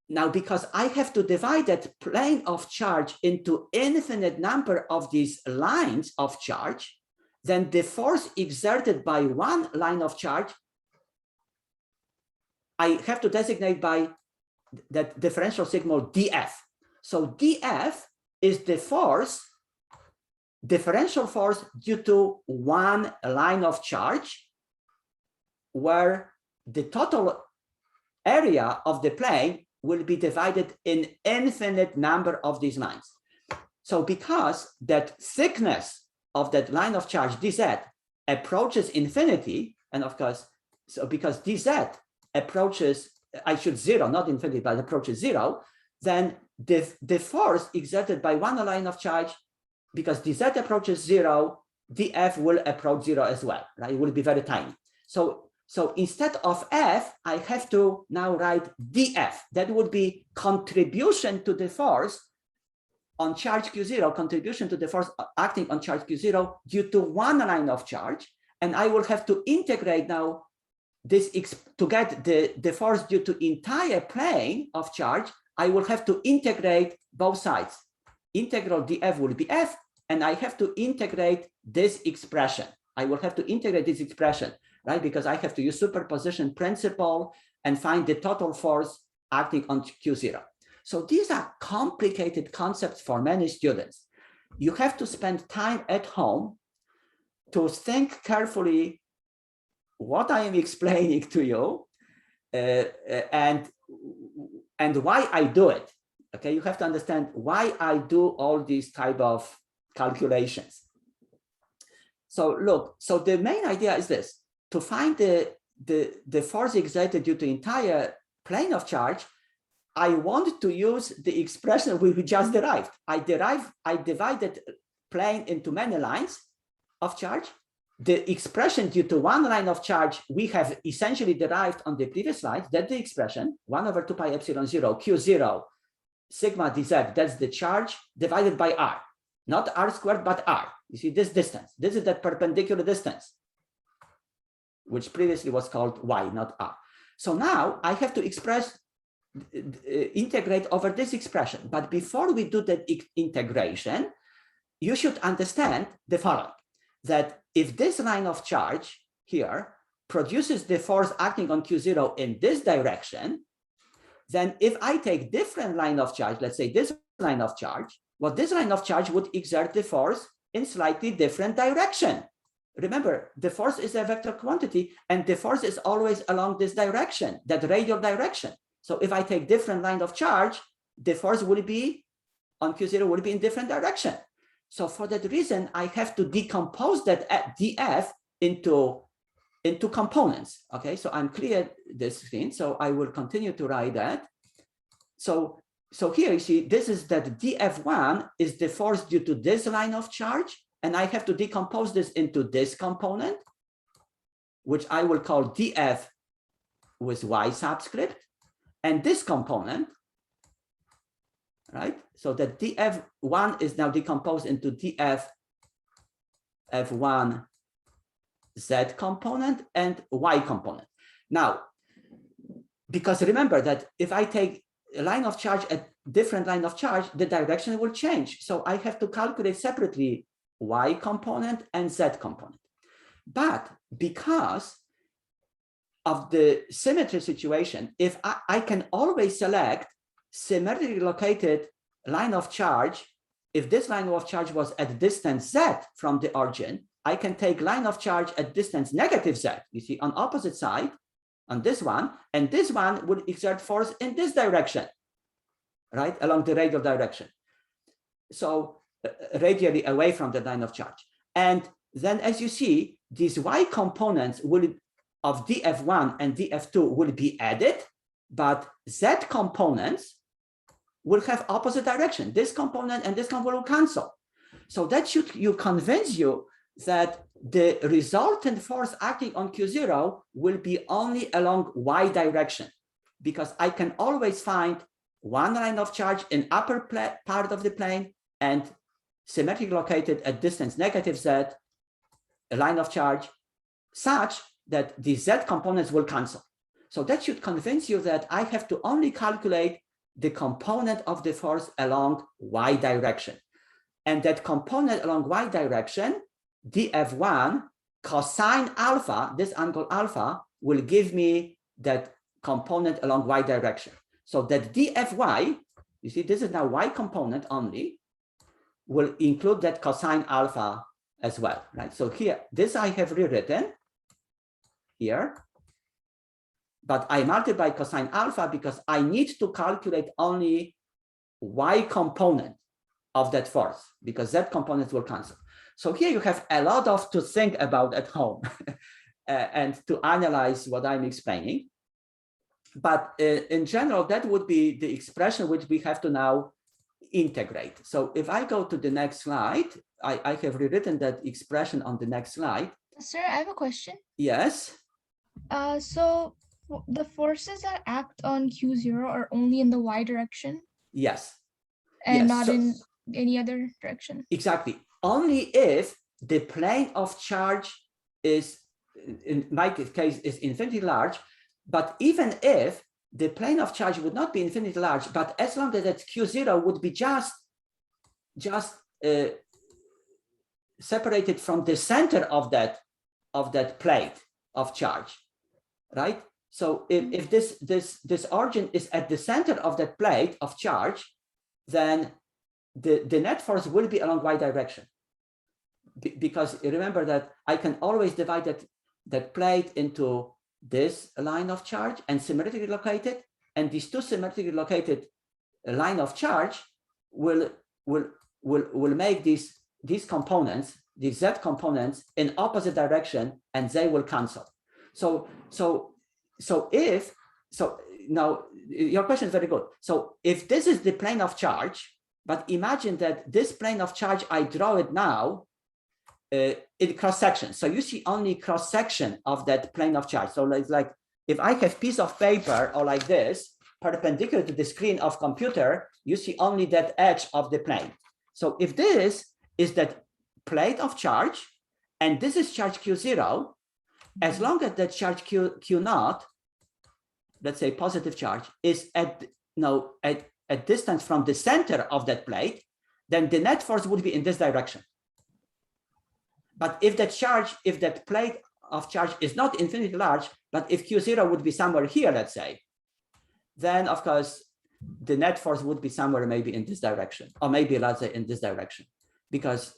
Now, because I have to divide that plane of charge into infinite number of these lines of charge, then the force exerted by one line of charge, I have to designate by that differential signal df. So df is the force, differential force due to one line of charge, where the total area of the plane will be divided in infinite number of these lines. So because that thickness of that line of charge dz approaches infinity, and of course, so because dz approaches, I should 0, not infinity, but approaches 0, then the force exerted by one line of charge, because dz approaches 0, df will approach 0 as well, right? It will be very tiny. So instead of f, I have to now write df. That would be contribution to the force on charge Q0, contribution to the force acting on charge Q0 due to one line of charge. And I will have to integrate now to get the force due to entire plane of charge, I will have to integrate both sides. Integral df will be f, and I have to integrate this expression. I will have to integrate this expression, right? Because I have to use superposition principle and find the total force acting on Q0. So these are complicated concepts for many students. You have to spend time at home to think carefully what I am explaining to you and why I do it. Okay, you have to understand why I do all these type of calculations. So look, so the main idea is this: to find the force exerted due to entire plane of charge, I want to use the expression we just derived. I divided plane into many lines of charge. The expression due to one line of charge we have essentially derived on the previous slide. That's the expression 1/2 pi epsilon 0 Q0 sigma dz. That's the charge divided by r, not r squared, but r. You see this distance. This is that perpendicular distance, which previously was called y, not r. So now I have to integrate over this expression. But before we do that integration, you should understand the following: that if this line of charge here produces the force acting on Q0 in this direction, then if I take different line of charge, let's say this line of charge, well, this line of charge would exert the force in slightly different direction. Remember, the force is a vector quantity, and the force is always along this direction, that radial direction. So if I take different line of charge, the force will be on Q0 will be in different direction. So for that reason, I have to decompose that df into components. Okay, so I'm clear this screen. So I will continue to write that. So here you see, this is that df1 is the force due to this line of charge, and I have to decompose this into this component, which I will call df with y subscript, and this component, right? So that df1 is now decomposed into df f1 z component and y component. Now, because remember that if I take a line of charge at different line of charge, the direction will change. So I have to calculate separately y component and z component. But because of the symmetry situation, if I can always select symmetrically located line of charge, if this line of charge was at distance z from the origin, I can take line of charge at distance negative z, you see, on opposite side, on this one, and this one would exert force in this direction, right, along the radial direction. So radially away from the line of charge. And then as you see, these y components of df1 and df2 will be added, but z components will have opposite direction. This component and this component will cancel. So that should convince you that the resultant force acting on Q0 will be only along y direction, because I can always find one line of charge in upper part of the plane and symmetrically located at distance negative z, a line of charge such that the z components will cancel. So that should convince you that I have to only calculate the component of the force along y direction. And that component along y direction, df1 cosine alpha, this angle alpha, will give me that component along y direction. So that dfy, you see, this is now y component only, will include that cosine alpha as well, right? So here, this I have rewritten here, but I multiply cosine alpha because I need to calculate only y component of that force, because z components will cancel. So here you have a lot to think about at home and to analyze what I'm explaining. But in general, that would be the expression which we have to now integrate. So if I go to the next slide, I have rewritten that expression on the next slide. Sir, I have a question. Yes. So the forces that act on Q0 are only in the y direction Yes. and yes. not in any other direction. Exactly. Only if the plane of charge is in my case, is infinitely large. But even if the plane of charge would not be infinitely large, but as long as that Q0 would be just separated from the center of that plate of charge, right? So if this origin is at the center of that plate of charge, then the net force will be along y direction. Because remember that I can always divide that plate into this line of charge and symmetrically located, and these two symmetrically located line of charge will make these components, these z components, in opposite direction, and they will cancel. So now your question is very good. So if this is the plane of charge, but imagine that this plane of charge, I draw it now in cross section. So you see only cross section of that plane of charge. So it's like if I have piece of paper or like this perpendicular to the screen of computer, you see only that edge of the plane. So if this is that plate of charge and this is charge Q0, as long as that charge Q naught, let's say positive charge, is at distance from the center of that plate, then the net force would be in this direction. But if that plate of charge is not infinitely large, but if Q0 would be somewhere here, let's say, then of course the net force would be somewhere maybe in this direction, or maybe let's say in this direction, because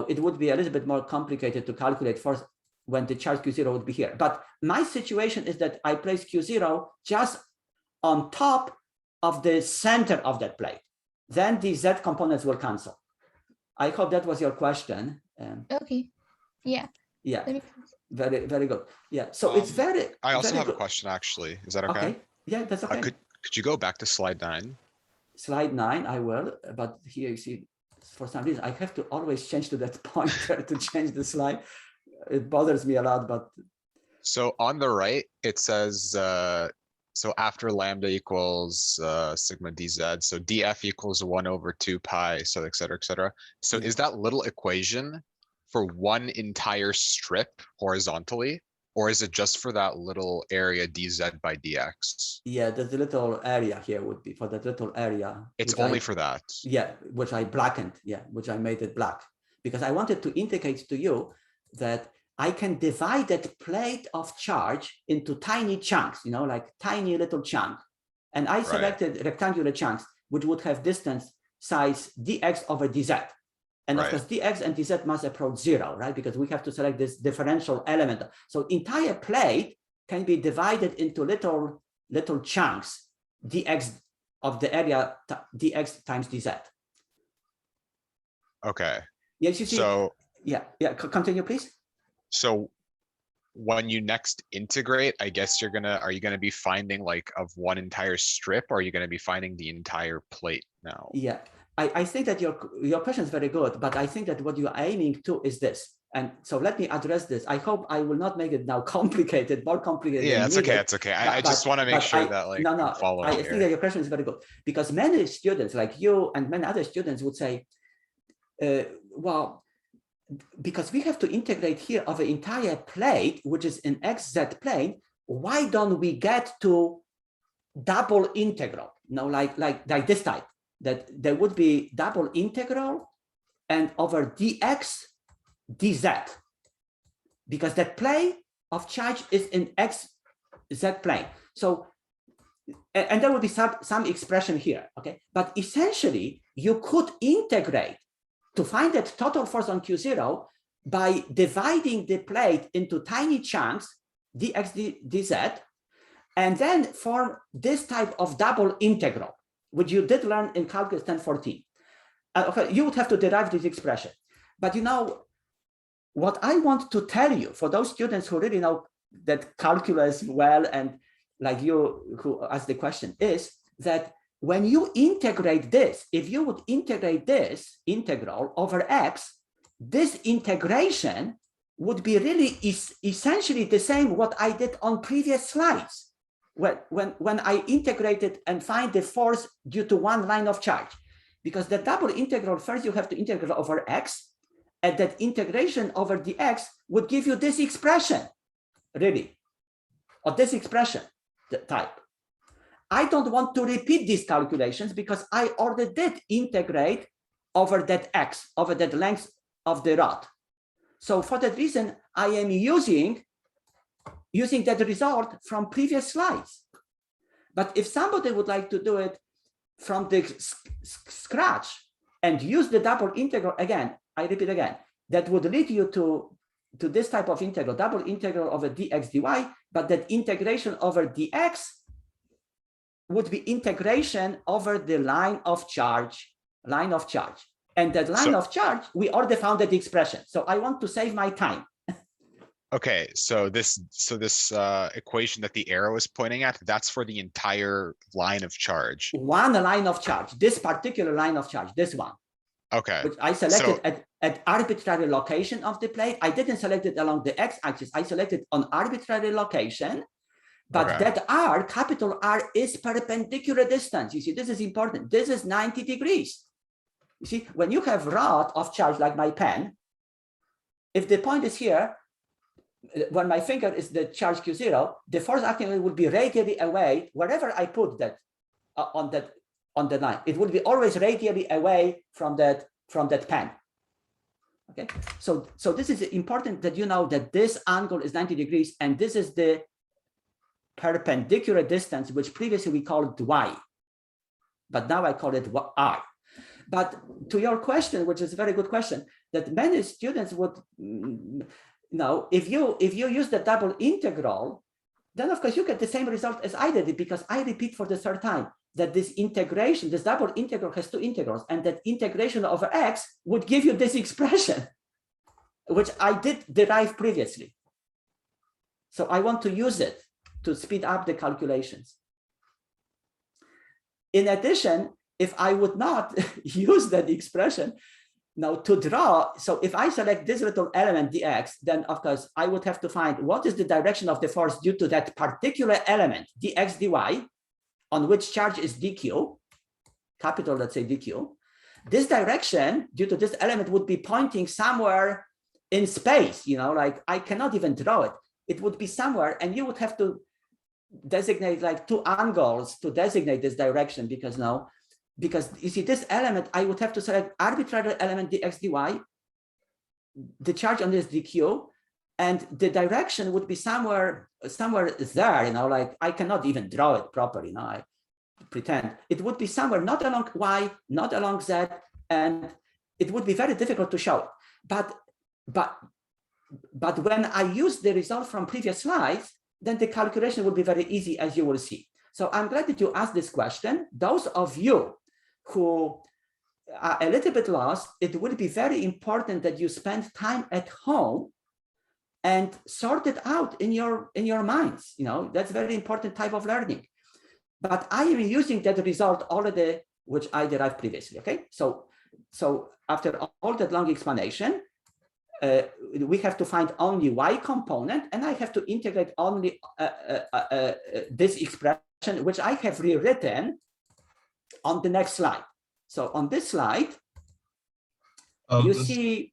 it would be a little bit more complicated to calculate force when the charge Q0 would be here. But my situation is that I place Q0 just on top of the center of that plate. Then the Z components will cancel. I hope that was your question. Okay. Yeah. Yeah. That makes sense. Very, very good. Yeah. So it's very. I also very have good. a question, actually. Is that okay? Okay. Yeah, that's okay. Could you go back to slide 9? Slide 9, I will. But here you see, for some reason, I have to always change to that pointer to change the slide. It bothers me a lot, but. So on the right, it says, so after lambda equals sigma dz, so df equals 1/2 pi, so et cetera, et cetera. So is that little equation for one entire strip horizontally, or is it just for that little area dz by dx? Yeah, the little area here would be for that little area. It's only for that. Yeah, which I blackened. Yeah, which I made it black because I wanted to indicate to you that I can divide that plate of charge into tiny chunks, like tiny little chunk. And I selected rectangular chunks, which would have distance size dx over dz. And of course, dx and dz must approach 0, right? Because we have to select this differential element. So entire plate can be divided into little chunks, dx of the area, dx times dz. Okay. Yes, you see. So yeah, continue, please. So when you next integrate, I guess are you gonna be finding like of one entire strip, or are you gonna be finding the entire plate now? Yeah, I think that your question is very good, but I think that what you're aiming to is this. And so let me address this. I hope I will not make it now complicated, more complicated. Yeah, it's okay. It's okay. I just want to make sure that like no, I think that your question is very good because many students like you and many other students would say, well, because we have to integrate here of an entire plate, which is an XZ plane, why don't we get to double integral? Like this type, that there would be double integral and over dx dz, because that plane of charge is in XZ plane. So, and there will be some expression here, okay? But essentially, you could integrate to find that total force on Q0 by dividing the plate into tiny chunks, dx dz, and then form this type of double integral, which you did learn in calculus 1014. Okay, you would have to derive this expression. But what I want to tell you, for those students who really know that calculus well, and like you who asked the question, is that when you integrate this, if you would integrate this integral over x, this integration would be really essentially the same what I did on previous slides, when I integrated and find the force due to one line of charge. Because the double integral, first you have to integrate over x, and that integration over dx would give you this expression, really, or this expression the type. I don't want to repeat these calculations because I already did integrate over that x, over that length of the rod. So for that reason, I am using that result from previous slides. But if somebody would like to do it from the scratch and use the double integral again, I repeat again, that would lead you to this type of integral, double integral over dx dy, but that integration over dx would be integration over the line of charge. And that line of charge, we already found that expression. So I want to save my time. Okay, so this equation that the arrow is pointing at, that's for the entire line of charge. One line of charge, this particular line of charge, this one. Okay. Which I selected at arbitrary location of the plate. I didn't select it along the x-axis. I selected on arbitrary location. But that R, capital R, is perpendicular distance. You see, this is important. This is 90 degrees. You see, when you have rod of charge like my pen, if the point is here, when my finger is the charge Q0, the force acting on it will be radially away wherever I put that on the line. It will be always radially away from that pen. Okay, so this is important that you know that this angle is 90 degrees, and this is the perpendicular distance, which previously we called y, but now I call it r. But to your question, which is a very good question, that many students would know, if you use the double integral, then of course you get the same result as I did, because I repeat for the third time that this integration, this double integral has two integrals, and that integration over x would give you this expression, which I did derive previously. So I want to use it to speed up the calculations. In addition, if I would not use that expression now to draw, so if I select this little element dx, then of course I would have to find what is the direction of the force due to that particular element dx dy, on which charge is dq, capital, let's say dq. This direction due to this element would be pointing somewhere in space, you know, like I cannot even draw it. It would be somewhere, and you would have to designate like two angles to designate this direction, because you see this element, I would have to select arbitrary element dx dy, the charge on this dq, and the direction would be somewhere there, you know, like I cannot even draw it properly. Now I pretend it would be somewhere not along y, not along z, and it would be very difficult to show it. But when I use the result from previous slides, then the calculation will be very easy, as you will see. So I'm glad that you asked this question. Those of you who are a little bit lost, it would be very important that you spend time at home and sort it out in your minds. You know, that's a very important type of learning. But I am using that result already, which I derived previously. Okay, so after all that long explanation, we have to find only y component, and I have to integrate only this expression, which I have rewritten on the next slide. So on this slide, you see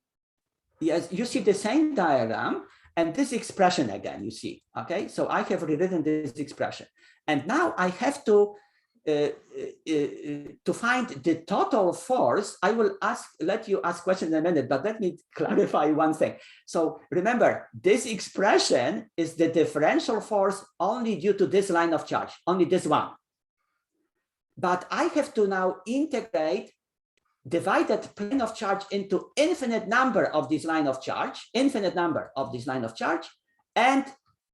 the same diagram and this expression again, you see, okay? So I have rewritten this expression, and now I have to find the total force. I will let you ask questions in a minute, but let me clarify one thing. So remember, this expression is the differential force only due to this line of charge, only this one. But I have to now integrate, divide that plane of charge into infinite number of this line of charge, and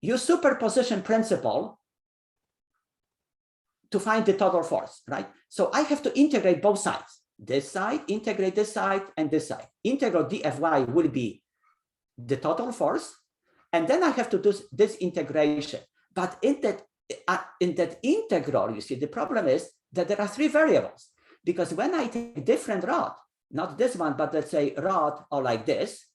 use superposition principle to find the total force, right? So I have to integrate both sides. This side, integrate this side, and this side. Integral dfy will be the total force, and then I have to do this integration. But in that integral, you see, the problem is that there are three variables, because when I take different rod, not this one, but let's say rod or like this,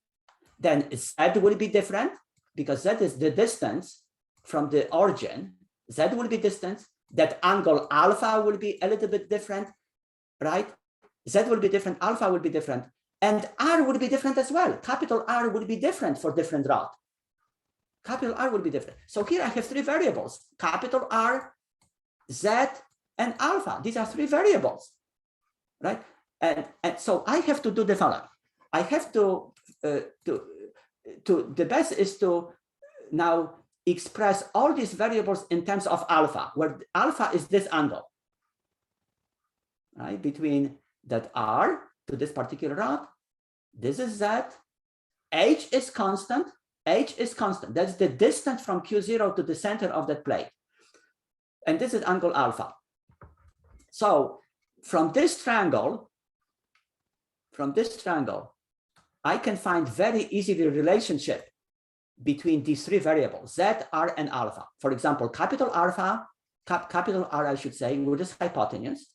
then z will be different, because z is the distance from the origin. Z will be distance. That angle alpha will be a little bit different, right? Z will be different, alpha will be different, and R will be different as well. Capital R will be different for different rod. Capital R will be different. So here I have three variables, capital R, Z, and alpha. These are three variables, right? And so I have to do the following. I have to the best is to now express all these variables in terms of alpha, where alpha is this angle, right? Between that R to this particular rod, this is Z, H is constant, H is constant. That's the distance from Q0 to the center of that plate. And this is angle alpha. So from this triangle, I can find very easily the relationship between these three variables, Z, R, and alpha. For example, capital R, I should say, with this hypotenuse,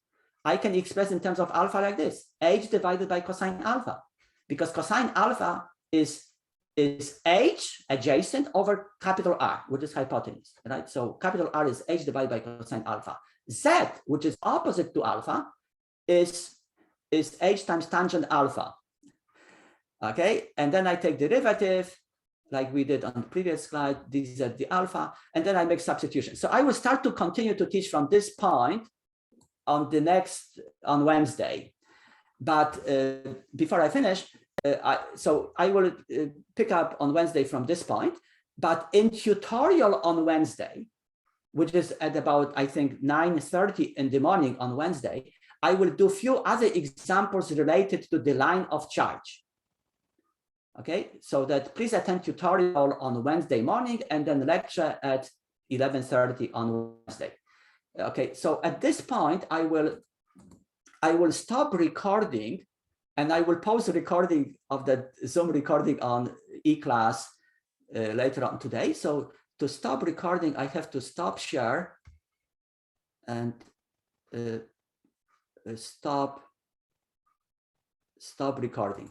I can express in terms of alpha like this, H divided by cosine alpha, because cosine alpha is H adjacent over capital R, which is hypotenuse, right? So capital R is H divided by cosine alpha. Z, which is opposite to alpha, is H times tangent alpha. Okay, and then I take derivative, like we did on the previous slide, this is the alpha, and then I make substitution. So I will start to continue to teach from this point on Wednesday. But before I finish, so I will pick up on Wednesday from this point, but in tutorial on Wednesday, which is at about, I think, 9:30 in the morning on Wednesday, I will do a few other examples related to the line of charge. Okay, so that please attend tutorial on Wednesday morning and then lecture at 11:30 on Wednesday. Okay, so at this point, I will stop recording and I will post the recording of the Zoom recording on eClass later on today. So to stop recording, I have to stop share and stop recording.